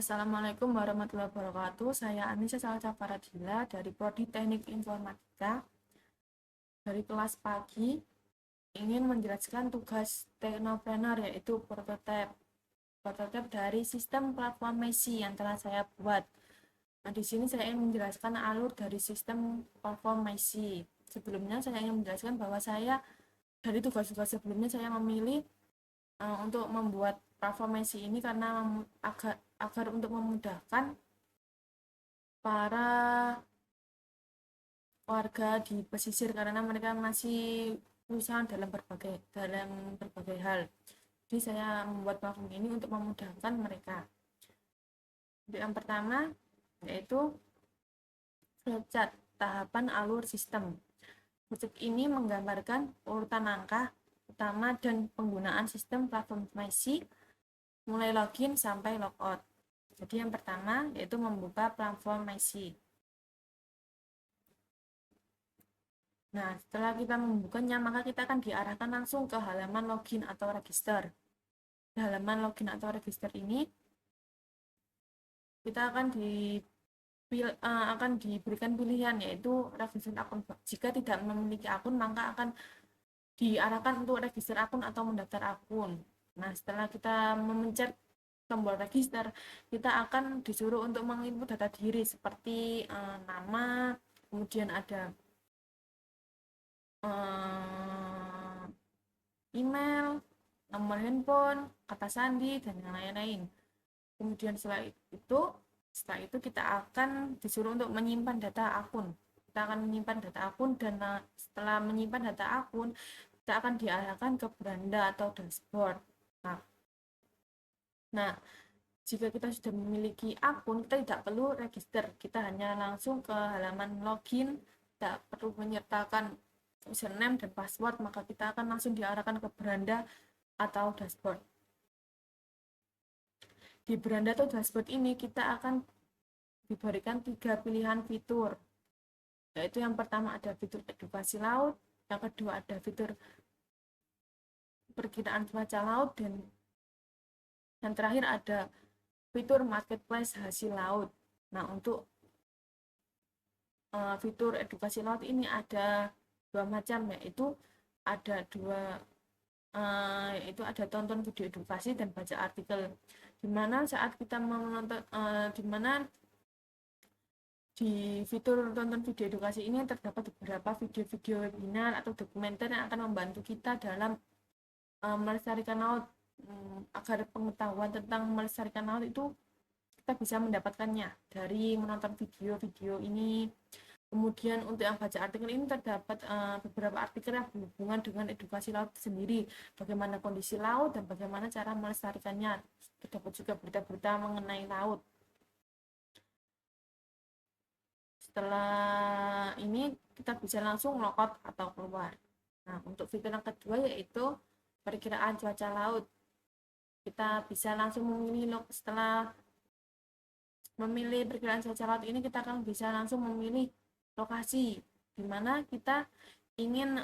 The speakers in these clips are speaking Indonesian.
Assalamualaikum warahmatullahi wabarakatuh. Saya Anissa Salca Faradila dari Prodi Teknik Informatika dari kelas pagi. Ingin menjelaskan tugas teknopreneur yaitu prototipe dari sistem platform Messi yang telah saya buat. Nah, di sini saya ingin menjelaskan alur dari sistem platform Messi. Sebelumnya saya ingin menjelaskan bahwa saya dari tugas-tugas sebelumnya saya memilih untuk membuat platform Messi ini karena agar untuk memudahkan para warga di pesisir karena mereka masih usaha dalam berbagai hal. Jadi saya membuat platform ini untuk memudahkan mereka. Yang pertama yaitu flowchart tahapan alur sistem. Flowchart ini menggambarkan urutan langkah utama dan penggunaan sistem platform Messi mulai login sampai logout. Jadi yang pertama yaitu membuka platform Messi. Nah, setelah kita membukanya, maka kita akan diarahkan langsung ke halaman login atau register. Di halaman login atau register ini, kita akan diberikan pilihan, yaitu register akun. Jika tidak memiliki akun, maka akan diarahkan untuk register akun atau mendaftar akun. Nah, setelah kita memencet tombol register, kita akan disuruh untuk menginput data diri seperti nama, kemudian ada email, nomor handphone, kata sandi, dan yang lain-lain. Kemudian setelah itu kita akan disuruh untuk menyimpan data akun. Kita akan menyimpan data akun dan setelah menyimpan data akun, kita akan diarahkan ke beranda atau dashboard. Nah, jika kita sudah memiliki akun, kita tidak perlu register. Kita hanya langsung ke halaman login, tidak perlu menyertakan username dan password, maka kita akan langsung diarahkan ke beranda atau dashboard. Di beranda atau dashboard ini kita akan diberikan 3 pilihan fitur, yaitu yang pertama ada fitur edukasi laut, yang kedua ada fitur perkiraan cuaca laut, dan yang terakhir ada fitur marketplace hasil laut. Nah, untuk fitur edukasi laut ini ada dua macam, yaitu ada tonton video edukasi dan baca artikel. Dimana saat kita menonton, dimana di fitur tonton video edukasi ini terdapat beberapa video-video webinar atau dokumenter yang akan membantu kita dalam melestarikan laut, agar pengetahuan tentang melestarikan laut itu kita bisa mendapatkannya dari menonton video-video ini. Kemudian untuk yang baca artikel ini terdapat beberapa artikel yang berhubungan dengan edukasi laut sendiri, bagaimana kondisi laut dan bagaimana cara melestarikannya. Terdapat juga berita-berita mengenai laut. Setelah ini kita bisa langsung logout atau keluar. Nah, untuk fitur yang kedua yaitu perkiraan cuaca laut. Kita bisa langsung setelah memilih perkiraan cuaca laut ini, kita akan bisa langsung memilih lokasi di mana kita ingin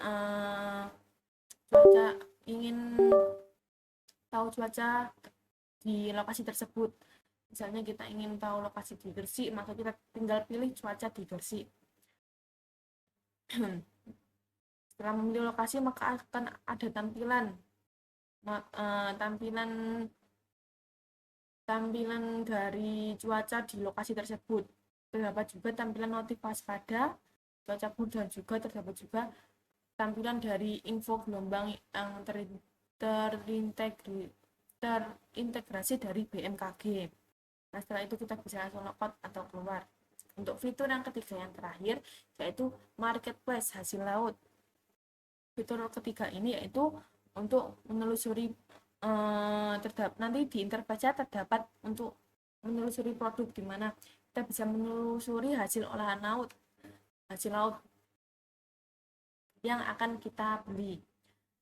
tahu cuaca di lokasi tersebut. Misalnya kita ingin tahu lokasi di Gresik, maka kita tinggal pilih cuaca di Gresik. Setelah memilih lokasi, maka akan ada tampilan dari cuaca di lokasi tersebut. Terdapat juga tampilan notif waspada, cuaca buruk, dan juga terdapat juga tampilan dari info gelombang yang terintegrasi dari BMKG. Nah, setelah itu kita bisa langsung logout atau keluar. Untuk fitur yang ketiga yang terakhir yaitu marketplace hasil laut. Fitur ketiga ini yaitu untuk menelusuri nanti di interface terdapat untuk menelusuri produk, di mana kita bisa menelusuri hasil olahan laut, yang akan kita beli.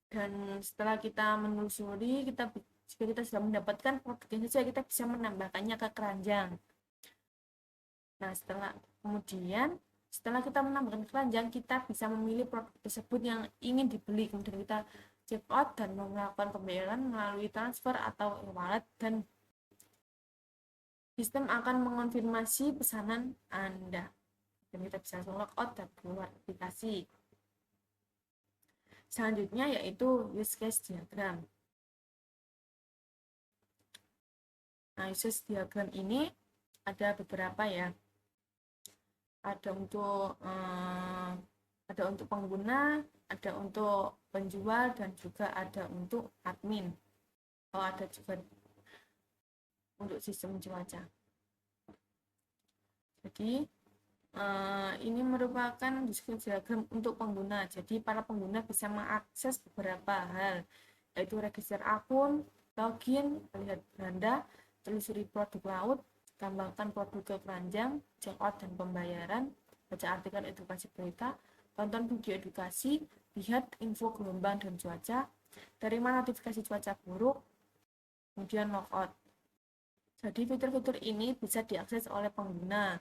Dan setelah kita menelusuri, jika kita sudah mendapatkan produknya saja, kita bisa menambahkannya ke keranjang. Nah, setelah kita menambahkan keranjang, kita bisa memilih produk tersebut yang ingin dibeli. Kemudian kita check out dan melakukan pembayaran melalui transfer atau e-wallet, dan sistem akan mengonfirmasi pesanan Anda. Dan kita bisa langsung logout dan keluar aplikasi. Selanjutnya yaitu use case diagram. Nah, use case diagram ini ada beberapa ya. Ada untuk pengguna, ada untuk penjual, dan juga ada untuk admin. Ada juga untuk sistem cuaca. Jadi ini merupakan use diagram untuk pengguna. Jadi para pengguna bisa mengakses beberapa hal, yaitu register akun, login, melihat beranda, telusuri produk laut, tambahkan produk ke keranjang, check out dan pembayaran, baca artikel edukasi berita, tonton video edukasi, lihat info gelombang dan cuaca, terima notifikasi cuaca buruk, kemudian logout. Jadi fitur-fitur ini bisa diakses oleh pengguna.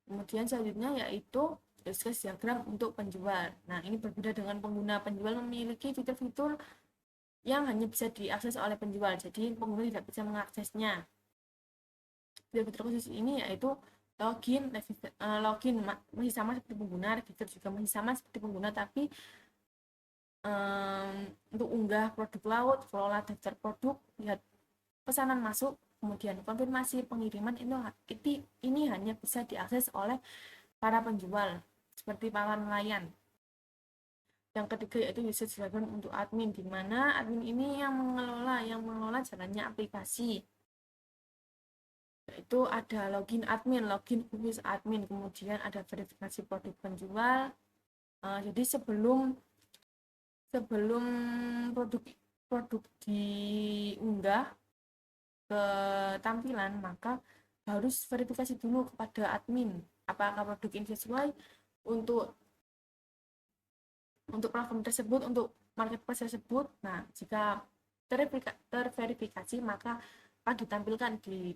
Kemudian selanjutnya yaitu use case diagram untuk penjual. Nah, ini berbeda dengan pengguna. Penjual memiliki fitur-fitur yang hanya bisa diakses oleh penjual, jadi pengguna tidak bisa mengaksesnya. Fitur khusus ini yaitu login masih sama seperti pengguna, register juga masih sama seperti pengguna, tapi untuk unggah produk laut, kelola daftar produk, lihat pesanan masuk, kemudian konfirmasi pengiriman ini hanya bisa diakses oleh para penjual seperti para nelayan. Yang ketiga yaitu user diagram untuk admin, di mana admin ini yang mengelola jalannya aplikasi. Itu ada login khusus admin, kemudian ada verifikasi produk penjual. Jadi sebelum produk diunggah ke tampilan, maka harus verifikasi dulu kepada admin apakah produk ini sesuai untuk platform tersebut, untuk marketplace tersebut. Nah, jika terverifikasi maka akan ditampilkan di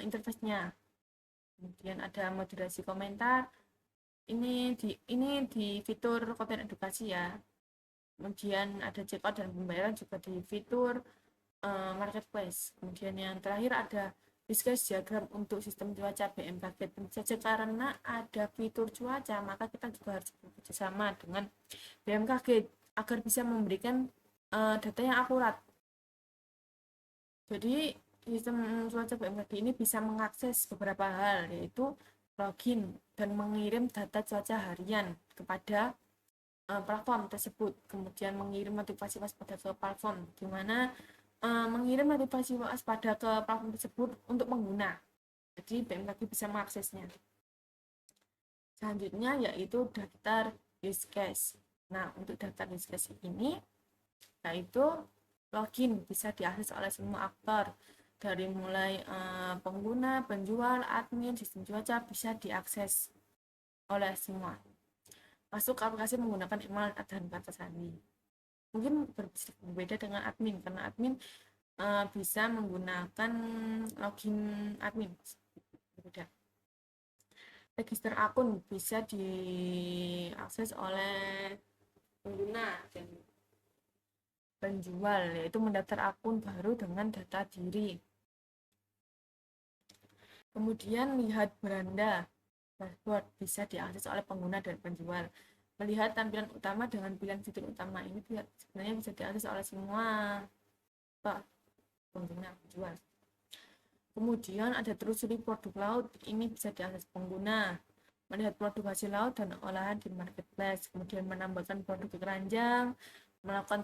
interface-nya. Kemudian ada moderasi komentar. Ini di fitur konten edukasi ya. Kemudian ada checkout dan pembayaran juga di fitur marketplace. Kemudian yang terakhir ada use case diagram untuk sistem cuaca BMKG. Tentu saja karena ada fitur cuaca, maka kita juga harus bekerjasama dengan BMKG agar bisa memberikan data yang akurat. Jadi sistem cuaca BMKG ini bisa mengakses beberapa hal, yaitu login dan mengirim data cuaca harian kepada platform tersebut, kemudian mengirim notifikasi waspada ke platform, di mana mengirim notifikasi waspada ke platform tersebut untuk pengguna. Jadi BMKG bisa mengaksesnya. Selanjutnya yaitu daftar use case. Nah, untuk daftar use case ini yaitu login bisa diakses oleh semua aktor, dari mulai pengguna, penjual, admin, sistem cuaca bisa diakses oleh semua. Masuk ke aplikasi menggunakan email dan kata sandi. Mungkin berbeda dengan admin, karena admin bisa menggunakan login admin. Berbeda. Register akun bisa diakses oleh pengguna dan penjual, yaitu mendaftar akun baru dengan data diri. Kemudian lihat beranda dashboard bisa diakses oleh pengguna dan penjual. Melihat tampilan utama dengan pilihan fitur utama ini sebenarnya bisa diakses oleh semua pengguna penjual. Kemudian ada telusuri produk laut, ini bisa diakses pengguna. Melihat produk hasil laut dan olahan di marketplace, kemudian menambahkan produk ke keranjang, melakukan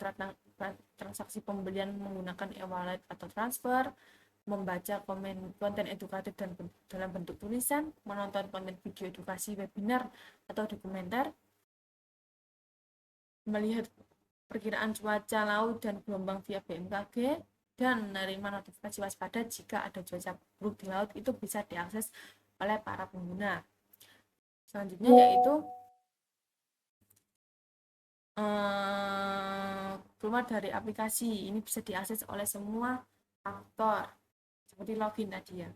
transaksi pembelian menggunakan e-wallet atau transfer, membaca konten edukatif dan dalam bentuk tulisan, menonton konten video edukasi webinar atau dokumenter, melihat perkiraan cuaca laut dan gelombang via BMKG, dan menerima notifikasi waspada jika ada cuaca buruk di laut. Itu bisa diakses oleh para pengguna. Selanjutnya yaitu keluar dari aplikasi, ini bisa diakses oleh semua aktor seperti login tadi ya.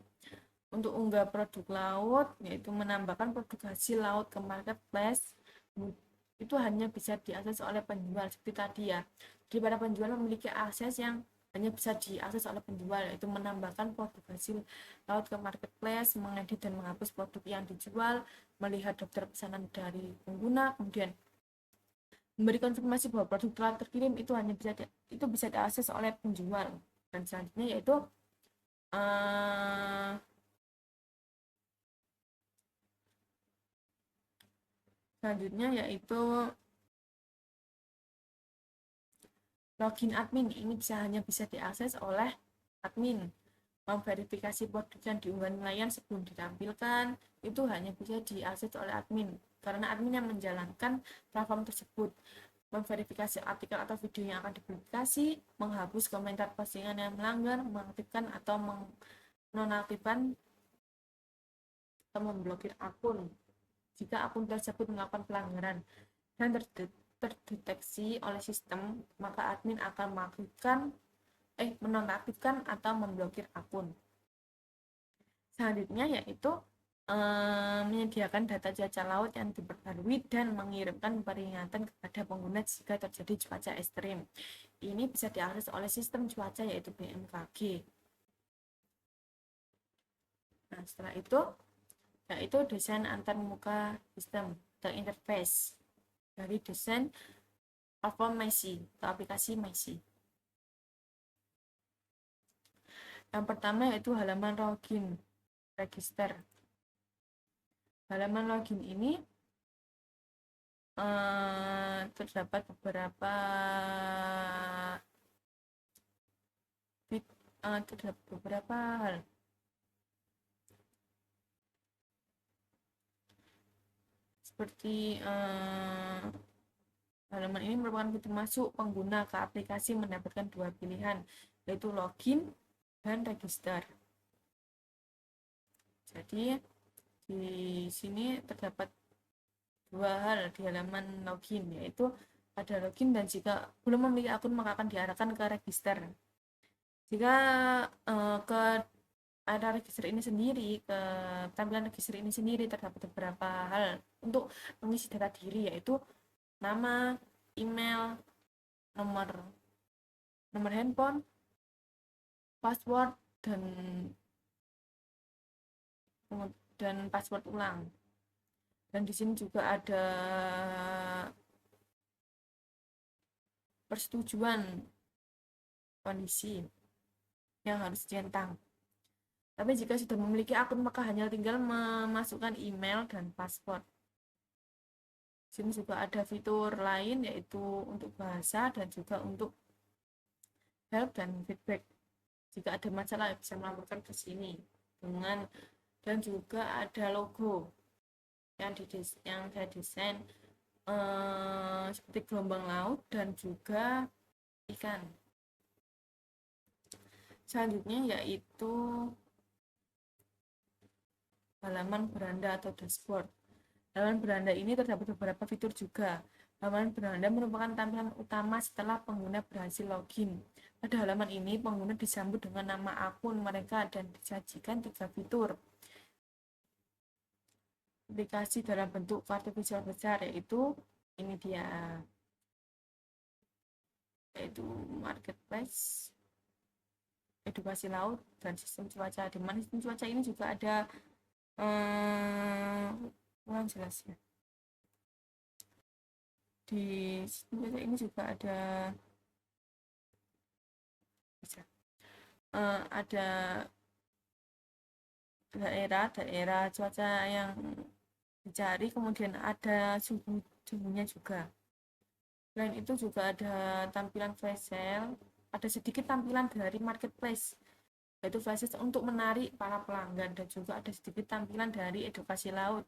Untuk unggah produk laut, yaitu menambahkan produk hasil laut ke marketplace, itu hanya bisa diakses oleh penjual seperti tadi ya. Jadi para penjual memiliki akses yang hanya bisa diakses oleh penjual, yaitu menambahkan produk hasil laut ke marketplace, mengedit dan menghapus produk yang dijual, melihat daftar pesanan dari pengguna, kemudian memberi konfirmasi bahwa produk telah terkirim. Itu hanya bisa diakses oleh penjual. Dan selanjutnya yaitu uh, login admin. Ini hanya bisa diakses oleh admin. Memverifikasi produk yang diunggah nelayan sebelum ditampilkan itu hanya bisa diakses oleh admin, karena admin yang menjalankan platform tersebut. Memverifikasi artikel atau video yang akan dipublikasi, menghapus komentar postingan yang melanggar, mengaktifkan atau menonaktifkan atau memblokir akun jika akun tersebut melakukan pelanggaran dan terdeteksi oleh sistem, maka admin akan menonaktifkan atau memblokir akun. Selanjutnya yaitu menyediakan data cuaca laut yang diperbarui dan mengirimkan peringatan kepada pengguna jika terjadi cuaca ekstrim. Ini bisa diakses oleh sistem cuaca yaitu BMKG. Nah, setelah itu yaitu desain antarmuka sistem atau interface dari desain platform MySea atau aplikasi MySea. Yang pertama yaitu halaman login register. Halaman login ini terdapat beberapa hal. Seperti halaman ini merupakan pintu masuk pengguna ke aplikasi mendapatkan dua pilihan, yaitu login dan register. Jadi di sini terdapat dua hal di halaman login, yaitu ada login dan jika belum memiliki akun maka akan diarahkan ke register. Jika ke ada register ini sendiri, ke tampilan register ini sendiri terdapat beberapa hal untuk mengisi data diri, yaitu nama, email, nomor handphone, password, dan password ulang. Dan di sini juga ada persetujuan kondisi yang harus centang. Tapi jika sudah memiliki akun maka hanya tinggal memasukkan email dan password. Di sini juga ada fitur lain yaitu untuk bahasa dan juga untuk help dan feedback. Jika ada masalah bisa melaporkan ke sini dan juga ada logo yang saya desain seperti gelombang laut dan juga ikan. Selanjutnya yaitu halaman beranda atau dashboard. Halaman beranda ini terdapat beberapa fitur juga. Halaman beranda merupakan tampilan utama setelah pengguna berhasil login. Pada halaman ini, pengguna disambut dengan nama akun mereka dan disajikan 3 fitur. Aplikasi dalam bentuk kartu visual besar, yaitu ini dia, yaitu marketplace, edukasi laut, dan sistem cuaca. Di mana sistem cuaca ini juga ada kurang jelas ya. Di sistem cuaca ini juga ada ada daerah cuaca yang dicari, kemudian ada suhunya juga. Selain itu juga ada tampilan flash sale, ada sedikit tampilan dari marketplace, yaitu flash sale untuk menarik para pelanggan, dan juga ada sedikit tampilan dari edukasi laut.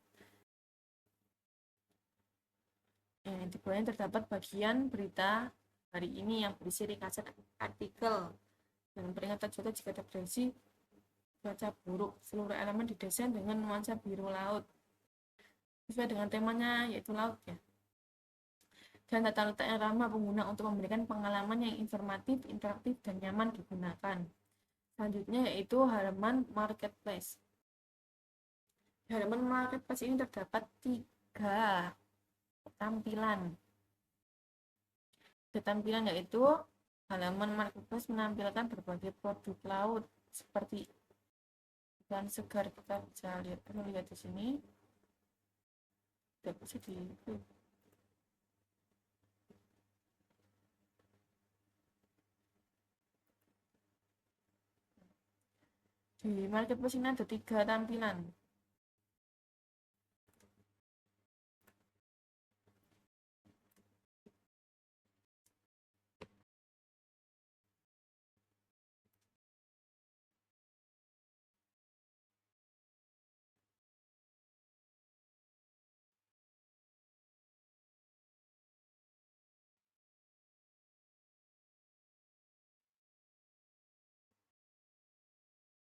Di bawahnya terdapat bagian berita hari ini yang berisi ringkasan artikel dan peringatan cuaca jika terjadi cuaca buruk. Seluruh elemen didesain dengan nuansa biru laut sesuai dengan temanya yaitu laut ya. Dan tata letak yang ramah pengguna untuk memberikan pengalaman yang informatif, interaktif, dan nyaman digunakan. Selanjutnya yaitu halaman marketplace. Di halaman marketplace ini terdapat 3 tampilan. Tampilan yaitu Halaman marketplace menampilkan berbagai produk laut seperti ikan segar. Kita bisa lihat di sini. Tidak bisa di marketplace ini ada 3 tampilan.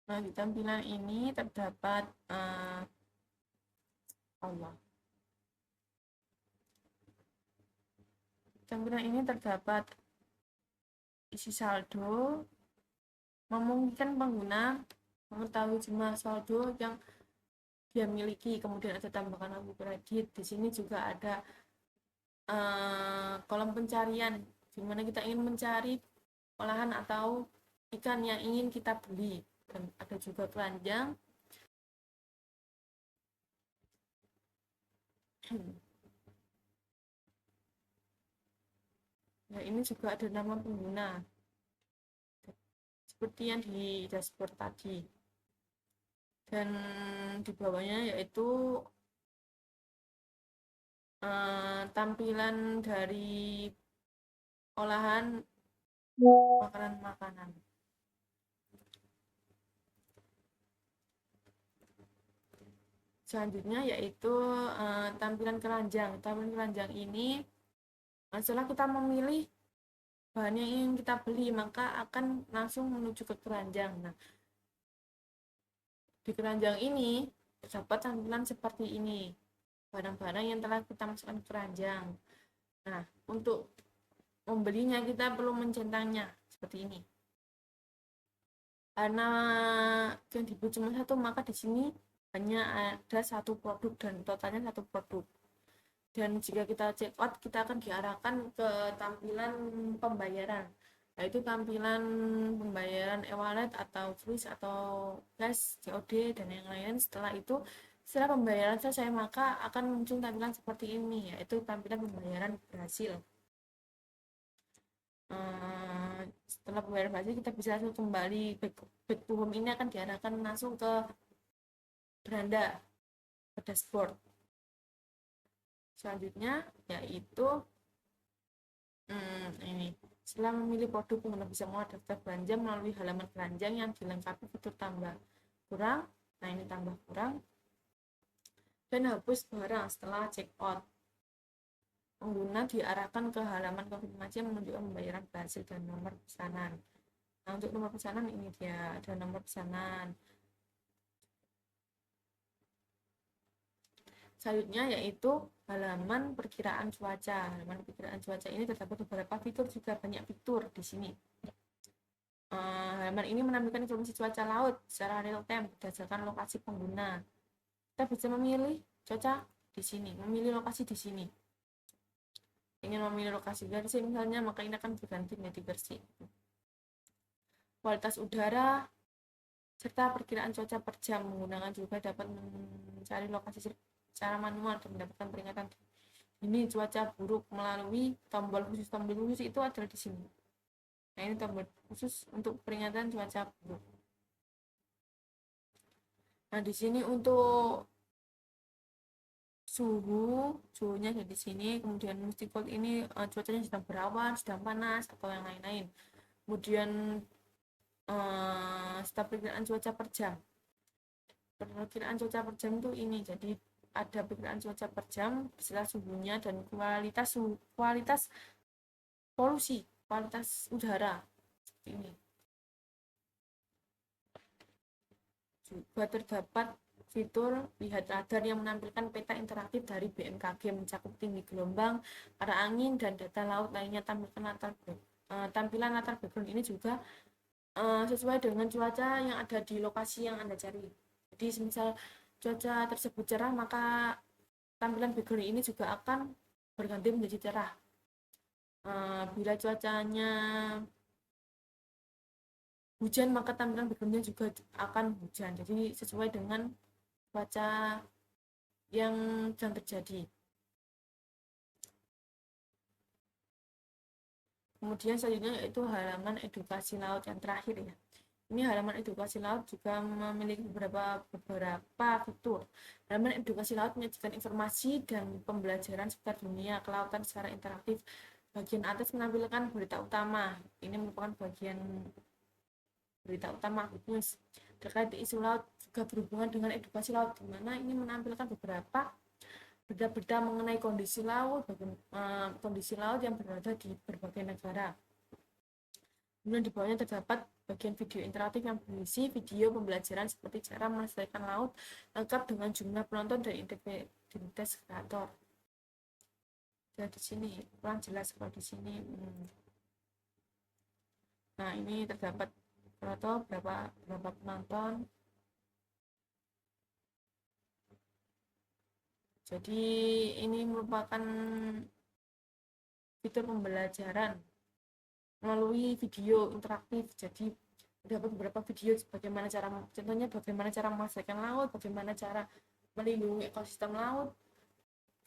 Nah, di tampilan ini terdapat tampilan ini terdapat isi saldo, memungkinkan pengguna mengetahui jumlah saldo yang dia miliki, kemudian ada tambahkan kartu kredit. Di sini juga ada kolom pencarian, di mana kita ingin mencari olahan atau ikan yang ingin kita beli, dan ada juga keranjang. Nah, ini juga ada nama pengguna seperti yang di dashboard tadi, dan di bawahnya yaitu tampilan dari olahan makanan-makanan. Selanjutnya yaitu tampilan keranjang. Tampilan keranjang ini setelah kita memilih bahan yang ingin kita beli, maka akan langsung menuju ke keranjang. Nah, di keranjang ini terdapat tampilan seperti ini, barang-barang yang telah kita masukkan ke keranjang. Nah, untuk membelinya kita perlu mencentangnya seperti ini. Karena yang dibuat cuma satu, maka di sini hanya ada satu produk dan totalnya satu produk. Dan jika kita check out, kita akan diarahkan ke tampilan pembayaran, yaitu tampilan pembayaran e-wallet atau Kris atau cash, COD, dan yang lain. Setelah pembayaran selesai, maka akan muncul tampilan seperti ini, yaitu tampilan pembayaran berhasil. Setelah pembayaran berhasil, kita bisa langsung kembali back to home. Ini akan diarahkan langsung ke beranda, ke dashboard. Selanjutnya yaitu ini, setelah memilih produk, pengguna bisa mulai daftar belanja melalui halaman keranjang yang dilengkapi fitur tambah kurang. Nah, ini tambah kurang dan hapus barang setelah check out. Pengguna diarahkan ke halaman konfirmasi yang menunjukkan pembayaran berhasil dan nomor pesanan. Nah, untuk nomor pesanan ini dia ada nomor pesanan. Selanjutnya yaitu halaman perkiraan cuaca. Halaman perkiraan cuaca ini terdapat beberapa fitur, juga banyak fitur di sini. Halaman ini menampilkan informasi cuaca laut secara real time berdasarkan lokasi pengguna. Kita bisa memilih cuaca di sini, memilih lokasi di sini. Ingin memilih lokasi bersih misalnya, maka ini akan berganti menjadi bersih. Kualitas udara serta perkiraan cuaca per jam. Menggunakan juga dapat mencari lokasi secara manual dan mendapatkan peringatan ini cuaca buruk melalui tombol khusus. Tombol khusus itu adalah di sini. Nah, ini tombol khusus untuk peringatan cuaca buruk. Nah, di sini untuk suhunya ada di sini. Kemudian multi-code ini cuacanya sedang berawan, sedang panas, atau yang lain-lain. Kemudian staf perkiraan cuaca per jam. Perkiraan cuaca per jam itu ini, jadi ada perkiraan cuaca per jam beserta suhunya dan kualitas polusi, kualitas udara seperti ini. Juga terdapat fitur lihat radar yang menampilkan peta interaktif dari BMKG mencakup tinggi gelombang, arah angin, dan data laut lainnya. Tampilan latar background ini juga sesuai dengan cuaca yang ada di lokasi yang Anda cari. Jadi misal cuaca tersebut cerah, maka tampilan background ini juga akan berganti menjadi cerah. Bila cuacanya hujan maka tampilan backgroundnya juga akan hujan, jadi sesuai dengan cuaca yang sedang terjadi. Kemudian selanjutnya yaitu halaman edukasi laut yang terakhir ya. Ini halaman edukasi laut juga memiliki beberapa fitur. Halaman edukasi laut menyajikan informasi dan pembelajaran seputar dunia kelautan secara interaktif. Bagian atas menampilkan berita utama. Ini merupakan bagian berita utama news terkait isu laut, juga berhubungan dengan edukasi laut, di mana ini menampilkan beberapa berita-berita mengenai kondisi laut yang berada di berbagai negara. Kemudian di bawahnya terdapat bagian video interaktif yang berisi video pembelajaran seperti cara melestarikan laut lengkap dengan jumlah penonton dan identitas kreator. Dan di sini kurang jelas kalau di sini. Nah, ini terdapat berapa penonton. Jadi ini merupakan fitur pembelajaran melalui video interaktif. Jadi dapat beberapa video bagaimana cara, contohnya bagaimana cara melestarikan laut, bagaimana cara melindungi ekosistem laut.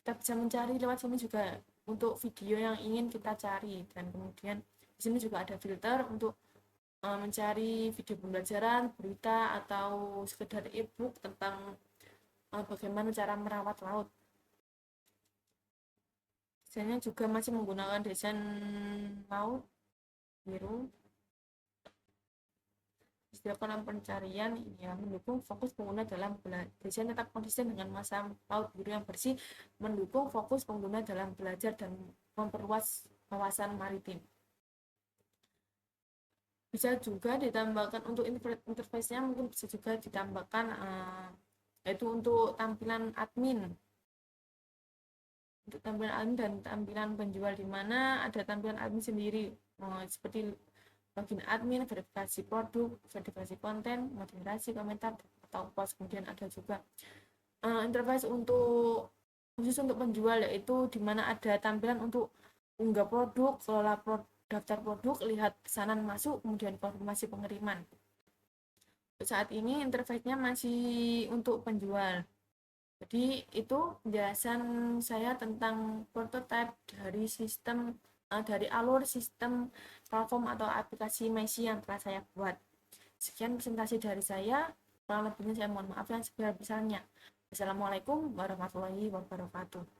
Kita bisa mencari lewat sini juga untuk video yang ingin kita cari, dan kemudian di sini juga ada filter untuk mencari video pembelajaran, berita, atau sekedar e-book tentang bagaimana cara merawat laut. Desainnya juga masih menggunakan desain laut biru. Setiap kolom pencarian yang mendukung fokus pengguna dalam desain tetap konsisten dengan masa laut biru yang bersih, mendukung fokus pengguna dalam belajar dan memperluas wawasan maritim. Bisa juga ditambahkan untuk interface-nya, mungkin bisa juga ditambahkan yaitu untuk tampilan admin. Untuk tampilan admin dan tampilan penjual, di mana ada tampilan admin sendiri seperti login admin, verifikasi produk, verifikasi konten, moderasi komentar atau post. Kemudian ada juga interface khusus untuk penjual, yaitu di mana ada tampilan untuk unggah produk, kelola daftar produk, lihat pesanan masuk, kemudian konfirmasi pengiriman. Saat ini interface-nya masih untuk penjual. Jadi itu penjelasan saya tentang prototype dari alur sistem platform atau aplikasi Messi yang telah saya buat. Sekian presentasi dari saya, kurang lebihnya saya mohon maaf yang sebesar-besarnya. Assalamualaikum warahmatullahi wabarakatuh.